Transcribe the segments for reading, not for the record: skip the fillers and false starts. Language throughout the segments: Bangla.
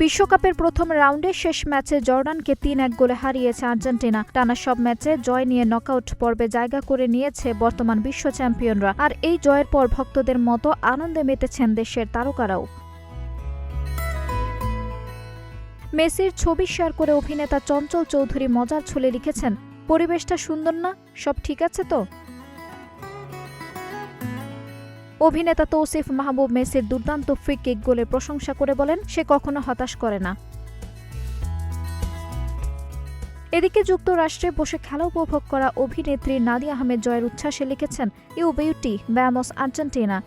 বিশ্বকাপের প্রথম রাউন্ডে শেষ ম্যাচে জর্ডানকে ৩-১ গোলে হারিয়েছে আর্জেন্টিনা। টানা সব ম্যাচে জয় নিয়ে নকআউট পর্বে জায়গা করে নিয়েছে বর্তমান বিশ্ব চ্যাম্পিয়নরা। আর এই জয়ের পর ভক্তদের মতো আনন্দে মেতেছেন দেশের তারকারাও। মেসির ছবি শেয়ার করে অভিনেতা চঞ্চল চৌধুরী মজার ছলে লিখেছেন, পরিবেশটা সুন্দর না? সব ঠিক আছে তো? অভিনেতা তৌসিফ মাহবুব মেসির দুর্দান্ত ফ্রি কিক গোলের প্রশংসা করে বলেন, সে কখনো হতাশ করে না। এদিকে যুক্তরাষ্ট্রে বসে খেলা উপভোগ করা অভিনেত্রী নাদিয়া আহমেদ জয়ের উচ্ছ্বাসে লিখেছেন, ইউ বিউটি, ভ্যামোস আর্জেন্টিনা।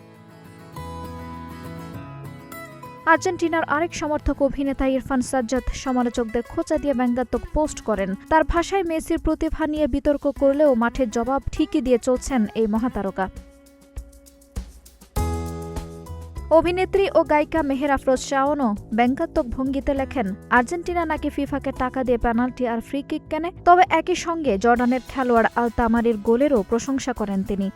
আর্জেন্টিনার আরেক সমর্থক অভিনেতা ইরফান সাজ্জাদ সমালোচকদের খোঁচা দিয়ে ব্যঙ্গাত্মক পোস্ট করেন। তার ভাষায় মেসির প্রতিভা নিয়ে বিতর্ক করলেও মাঠের জবাব ঠিকই দিয়ে চলছেন এই মহাতারকা। অভিনেত্রী ও গায়িকা মেহের আফরোজ শাওনও ব্যঙ্গাত্মক ভঙ্গিতে লেখেন, আর্জেন্টিনা নাকি ফিফাকে টাকা দিয়ে পেনাল্টি আর ফ্রি কিক কেনে। তবে একই সঙ্গে জর্ডানের খেলোয়াড় আল তামারির গোলেরও প্রশংসা করেন তিনি।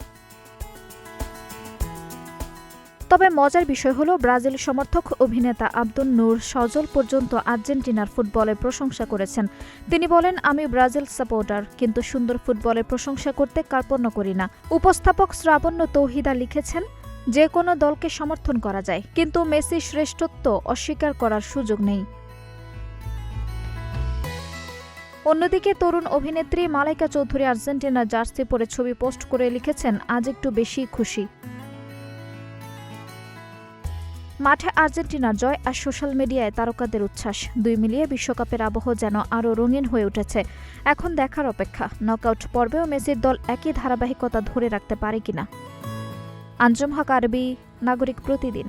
তবে মজার বিষয় হল, ব্রাজিল সমর্থক অভিনেতা আব্দুল নূর সজল পর্যন্ত আর্জেন্টিনার ফুটবলের প্রশংসা করেছেন। তিনি বলেন, আমি ব্রাজিল সাপোর্টার, কিন্তু সুন্দর ফুটবলের প্রশংসা করতে কার্পণ্য করি না। উপস্থাপক শ্রাবণ্য তৌহিদা লিখেছেন, যে কোনো দলকে সমর্থন করা যায়, কিন্তু মেসির শ্রেষ্ঠত্ব অস্বীকার করার সুযোগ নেই। অন্যদিকে তরুণ অভিনেত্রী মালাইকা চৌধুরী আর্জেন্টিনার জার্সি পরে ছবি পোস্ট করে লিখেছেন, আজ একটু বেশি খুশি। মাঠে আর্জেন্টিনার জয় আর সোশ্যাল মিডিয়ায় তারকাদের উচ্ছ্বাস, দুই মিলিয়ে বিশ্বকাপের আবহ যেন আরও রঙিন হয়ে উঠেছে। এখন দেখার অপেক্ষা, নকআউট পর্বেও মেসির দল একই ধারাবাহিকতা ধরে রাখতে পারে কিনা। আঞ্জুম হক আরবি, নাগরিক প্রতিদিন।